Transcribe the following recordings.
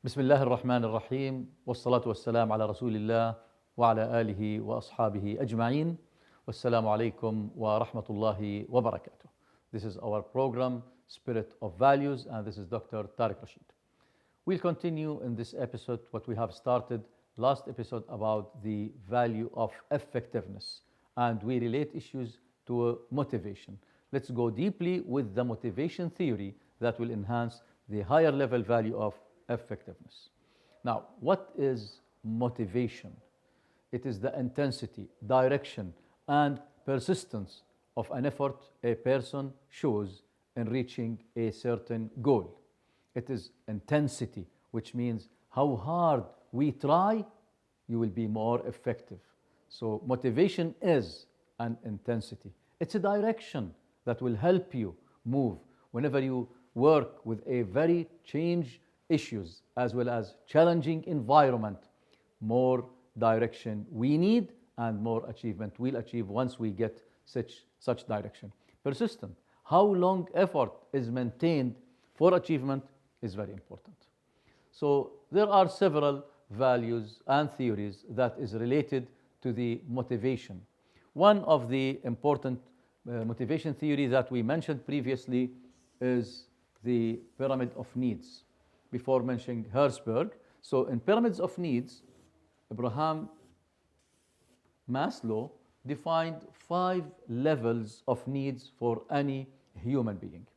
بسم الله الرحمن الرحيم والصلاة والسلام على رسول الله وعلى آله وأصحابه أجمعين والسلام عليكم ورحمة الله وبركاته. This is our program Spirit of Values and this is Dr. Tariq Rashid. We'll continue in this episode what we have started last episode about the value of effectiveness, and we relate issues to motivation. Let's go deeply with the motivation theory that will enhance the higher level value of effectiveness. Now, what is motivation? It is the intensity, direction, and persistence of an effort a person shows in reaching a certain goal. It is intensity, which means how hard we try, you will be more effective. So motivation is an intensity. It's a direction that will help you move whenever you work with a very change issues as well as challenging environment. More direction we need and more achievement we'll achieve once we get such direction. Persistent, how long effort is maintained for achievement is very important. So there are several values and theories that is related to the motivation. One of the important motivation theory that we mentioned previously is the pyramid of needs, before mentioning Herzberg. So in pyramids of needs, Abraham Maslow defined 5 levels of needs for any human being.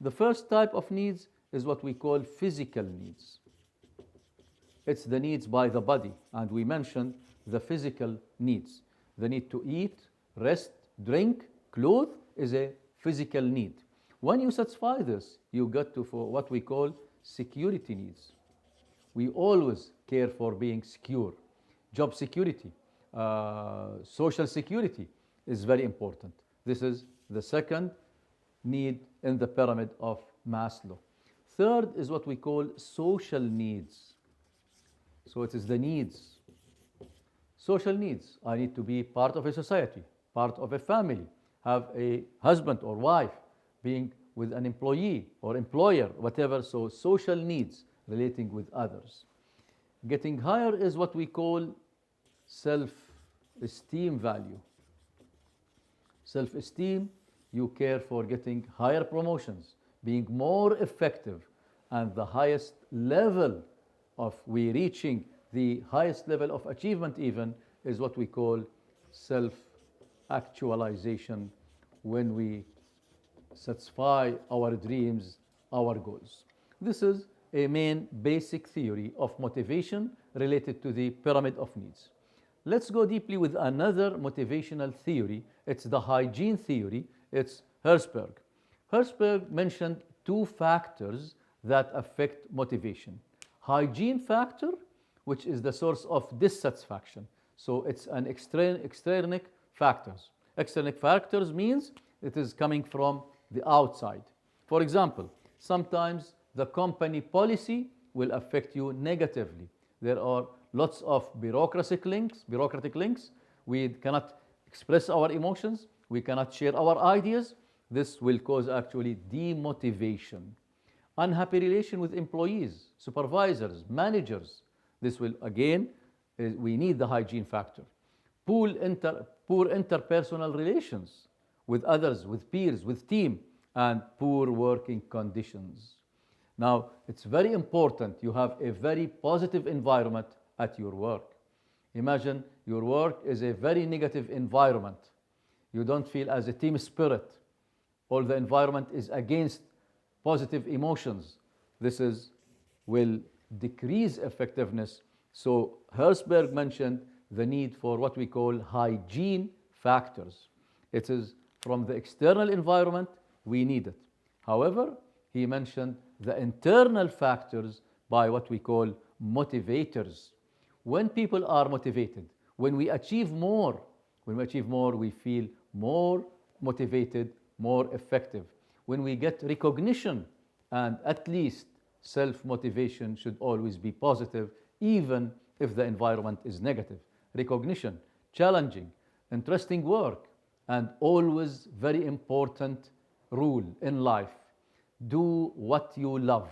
The first type of needs is what we call physical needs. It's the needs by the body, and we mentioned the physical needs. The need to eat, rest, drink, clothe is a physical need. When you satisfy this, you get to for what we call security needs. We always care for being secure. Job security, social security is very important. This is the second need in the pyramid of Maslow. Third is what we call social needs. So it is the needs. Social needs. I need to be part of a society, part of a family, have a husband or wife, being with an employee or employer, whatever. So social needs relating with others. Getting higher is what we call self-esteem value. Self-esteem, you care for getting higher promotions, being more effective, and the highest level of we reaching the highest level of achievement even is what we call self-actualization, when we satisfy our dreams, our goals. This is a main basic theory of motivation related to the pyramid of needs. Let's go deeply with another motivational theory. It's the hygiene theory. It's Herzberg. Herzberg mentioned 2 factors that affect motivation. Hygiene factor, which is the source of dissatisfaction. So it's an extrinsic factors. Extrinsic factors means it is coming from the outside. For example, sometimes the company policy will affect you negatively. There are lots of bureaucratic links. We cannot express our emotions. We cannot share our ideas. This will cause actually demotivation. Unhappy relation with employees, supervisors, managers. This will again, we need the hygiene factor. Poor interpersonal relations with others, with peers, with team, and poor working conditions. Now, it's very important you have a very positive environment at your work. Imagine your work is a very negative environment. You don't feel as a team spirit, or the environment is against positive emotions. This will decrease effectiveness. So Herzberg mentioned the need for what we call hygiene factors. It is from the external environment, we need it. However, he mentioned the internal factors by what we call motivators. When people are motivated, when we achieve more, we feel more motivated, more effective. When we get recognition, and at least self-motivation should always be positive, even if the environment is negative. Recognition, challenging, interesting work, and always very important rule in life. Do what you love.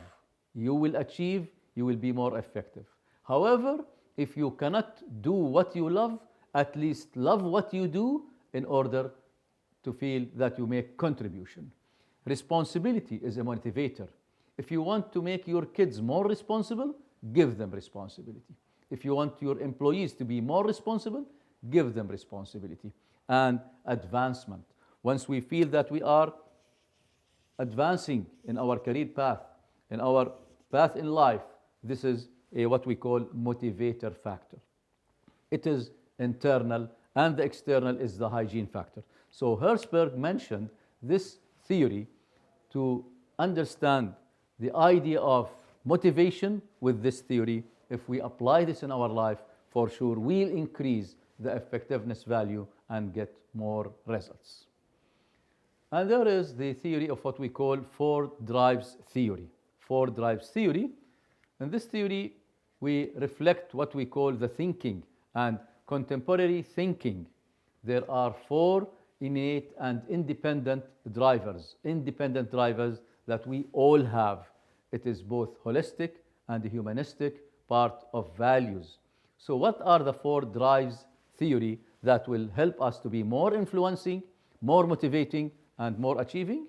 You will achieve you will be more effective. However, if you cannot do what you love, at least love what you do in order to feel that you make contribution. Responsibility is a motivator. If you want to make your kids more responsible, give them responsibility. If you want your employees to be more responsible, give them responsibility. And advancement. Once we feel that we are advancing in our career path, in our path in life, this is what we call motivator factor. It is internal, and the external is the hygiene factor. So Herzberg mentioned this theory to understand the idea of motivation with this theory. If we apply this in our life, for sure we'll increase the effectiveness value and get more results. And there is the theory of what we call four drives theory. Four drives theory. In this theory, we reflect what we call the thinking and contemporary thinking. There are four innate and independent drivers that we all have. It is both holistic and humanistic part of values. So what are the four drives theory that will help us to be more influencing, more motivating, and more achieving?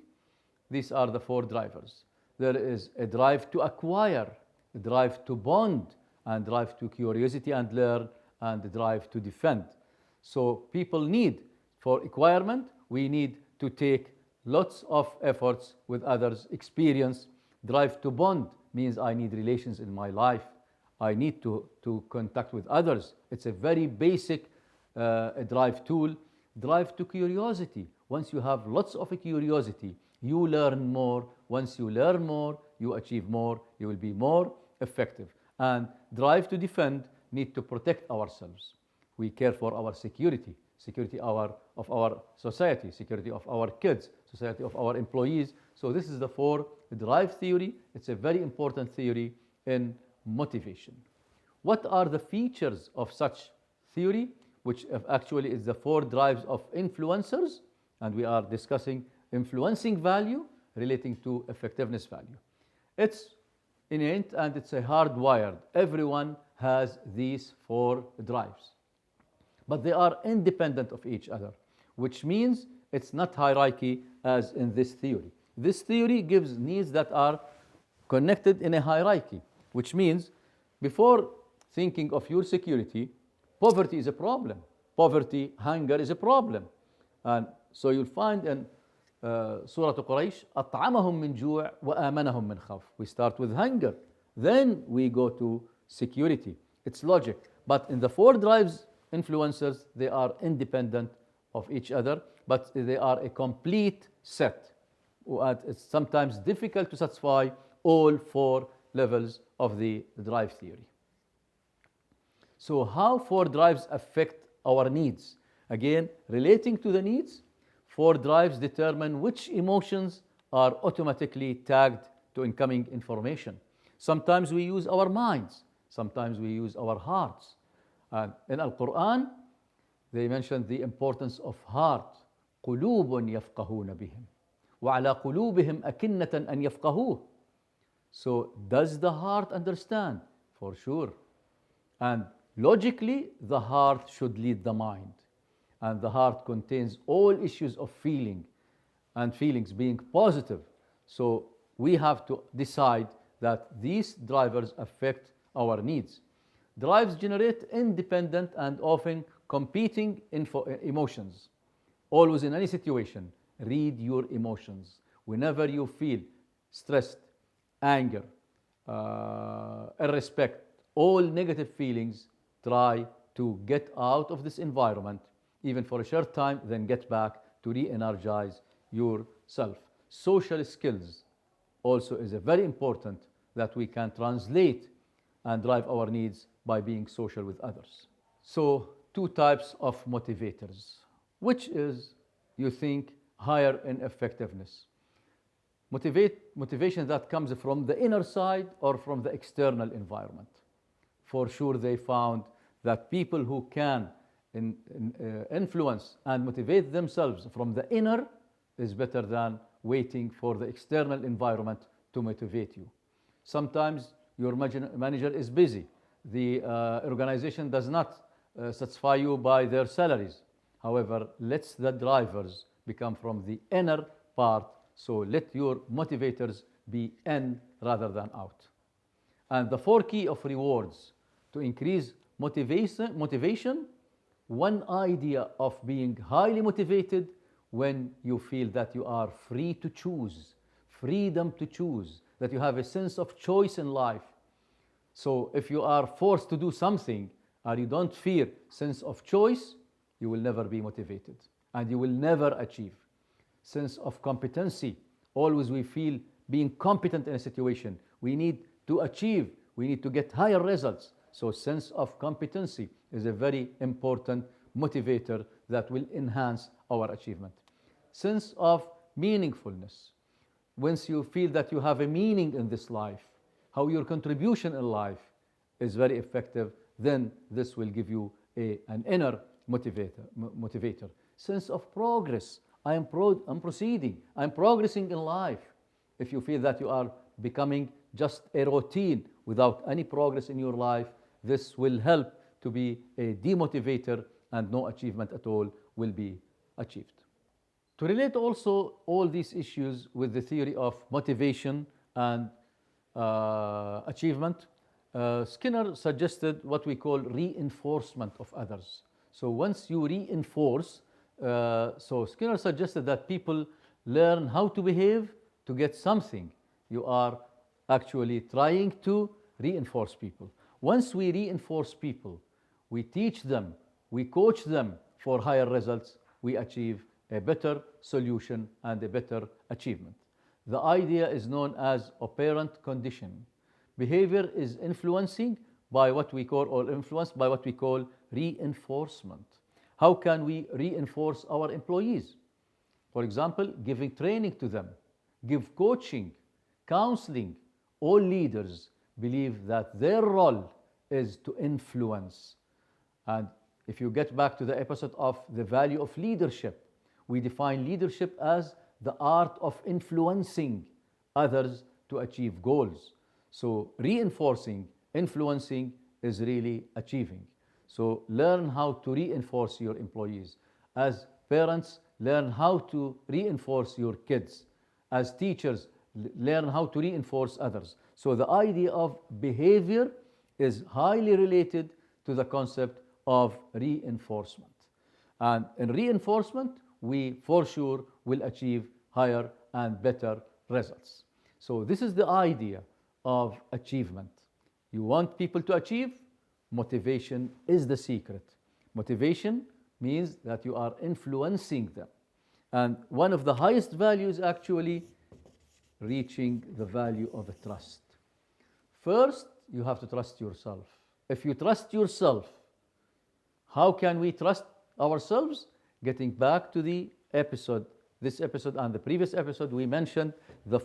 These are the four drivers. There is a drive to acquire, a drive to bond, and drive to curiosity and learn, and the drive to defend. So people need, for acquirement, we need to take lots of efforts with others, experience. Drive to bond means I need relations in my life. I need to contact with others. It's a very basic drive tool. Drive to curiosity. Once you have lots of curiosity, you learn more. Once you learn more, you achieve more. You will be more effective. And drive to defend, need to protect ourselves. We care for our security, security of our society, security of our kids, society of our employees. So this is the four drive theory. It's a very important theory in motivation. What are the features of such theory, which actually is the four drives of influencers? And we are discussing influencing value relating to effectiveness value. It's innate and it's a hardwired. Everyone has these four drives. But they are independent of each other, which means it's not hierarchy as in this theory. This theory gives needs that are connected in a hierarchy, which means before thinking of your security, poverty is a problem. Poverty, hunger is a problem. And so you'll find in Surah Quraysh, أطعمهم من جوع وآمنهم من خوف. We start with hunger, then we go to security. It's logic. But in the four drives influencers, they are independent of each other, but they are a complete set. It's sometimes difficult to satisfy all four levels of the drive theory. So how four drives affect our needs? Again, relating to the needs, four drives determine which emotions are automatically tagged to incoming information. Sometimes we use our minds, sometimes we use our hearts. And in Al-Quran, they mentioned the importance of heart. قلوب يفقهون بهم وعلى قلوبهم أكنة أن يفقهوه. So does the heart understand? For sure. And logically, the heart should lead the mind. And the heart contains all issues of feeling and feelings being positive. So we have to decide that these drivers affect our needs. Drives generate independent and often competing emotions. Always in any situation, read your emotions. Whenever you feel stressed, anger, irrespect, all negative feelings, try to get out of this environment, even for a short time, then get back to re-energize yourself. Social skills also is a very important that we can translate and drive our needs by being social with others. So, two types of motivators. Which is, you think, higher in effectiveness? Motivation that comes from the inner side or from the external environment? For sure, they found that people who can influence and motivate themselves from the inner is better than waiting for the external environment to motivate you. Sometimes your manager is busy. The organization does not satisfy you by their salaries. However, let the drivers become from the inner part. So let your motivators be in rather than out. And the four key of rewards to increase motivation, one idea of being highly motivated when you feel that you are free to choose, freedom to choose, that you have a sense of choice in life. So if you are forced to do something and you don't feel sense of choice, you will never be motivated and you will never achieve. Sense of competency, always we feel being competent in a situation. We need to achieve, we need to get higher results. So sense of competency is a very important motivator that will enhance our achievement. Sense of meaningfulness. Once you feel that you have a meaning in this life, how your contribution in life is very effective, then this will give you an inner motivator. Sense of progress. I'm proceeding, I'm progressing in life. If you feel that you are becoming just a routine without any progress in your life, this will help to be a demotivator and no achievement at all will be achieved. To relate also all these issues with the theory of motivation and achievement, Skinner suggested what we call reinforcement of others. So once you reinforce, so Skinner suggested that people learn how to behave to get something. You are actually trying to reinforce people. Once we reinforce people, we teach them, we coach them for higher results, we achieve a better solution and a better achievement. The idea is known as operant conditioning. Behavior is influencing by what we call, or influenced by what we call reinforcement. How can we reinforce our employees? For example, giving training to them, give coaching, counseling. All leaders believe that their role is to influence. And if you get back to the episode of the value of leadership, we define leadership as the art of influencing others to achieve goals. So reinforcing, influencing is really achieving. So learn how to reinforce your employees. As parents, learn how to reinforce your kids. As teachers, learn how to reinforce others. So the idea of behavior is highly related to the concept of reinforcement. And in reinforcement, we for sure will achieve higher and better results. So this is the idea of achievement. You want people to achieve? Motivation is the secret. Motivation means that you are influencing them. And one of the highest values actually reaching the value of a trust. First, you have to trust yourself. If you trust yourself, how can we trust ourselves? Getting back to the episode, this episode and the previous episode, we mentioned the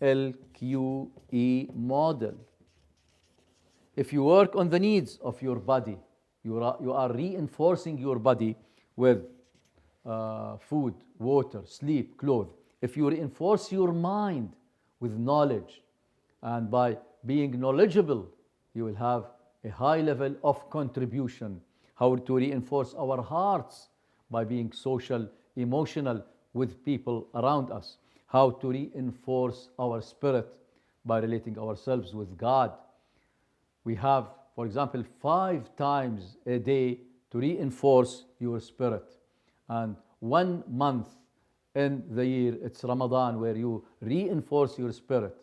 4LQE model. If you work on the needs of your body, you are reinforcing your body with food, water, sleep, clothes. If you reinforce your mind with knowledge, and by being knowledgeable, you will have a high level of contribution. How to reinforce our hearts? By being social, emotional with people around us. How to reinforce our spirit? By relating ourselves with God. We have, for example, 5 times a day to reinforce your spirit. And 1 month in the year, it's Ramadan, where you reinforce your spirit.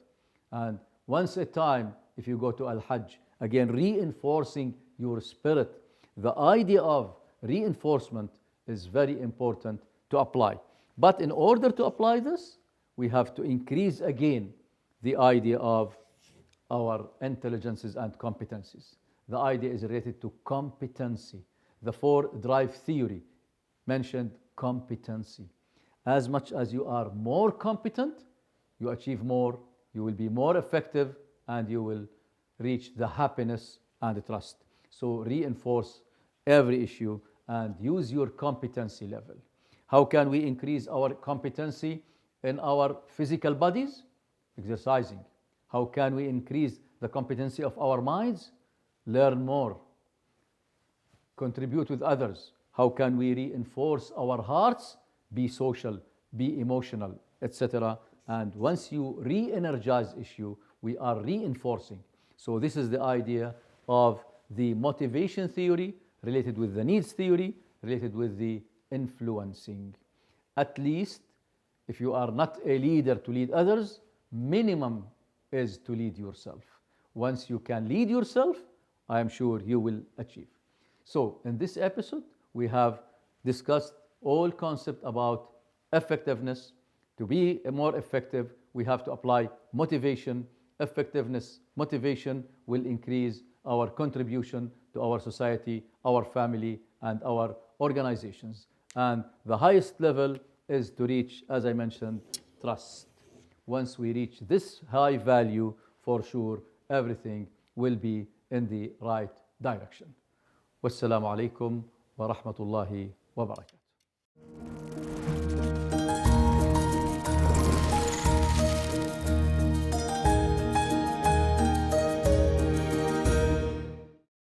And once a time, if you go to Al-Hajj, again reinforcing your spirit. The idea of reinforcement is very important to apply. But in order to apply this, we have to increase again the idea of our intelligences and competencies. The idea is related to competency. The 4 drive theory mentioned competency. As much as you are more competent, you achieve more, you will be more effective, and you will reach the happiness and the trust. So reinforce every issue and use your competency level. How can we increase our competency in our physical bodies? Exercising. How can we increase the competency of our minds? Learn more. Contribute with others. How can we reinforce our hearts? Be social, be emotional, etc. And once you re-energize issue, we are reinforcing. So this is the idea of the motivation theory related with the needs theory, related with the influencing. At least, if you are not a leader to lead others, minimum is to lead yourself. Once you can lead yourself, I am sure you will achieve. So in this episode, we have discussed all concepts about effectiveness. To be more effective, we have to apply motivation. Effectiveness, motivation will increase our contribution to our society, our family, and our organizations. And the highest level is to reach, as I mentioned, trust. Once we reach this high value, for sure, everything will be in the right direction. Wassalamu alaikum wa rahmatullahi wa barakatuh.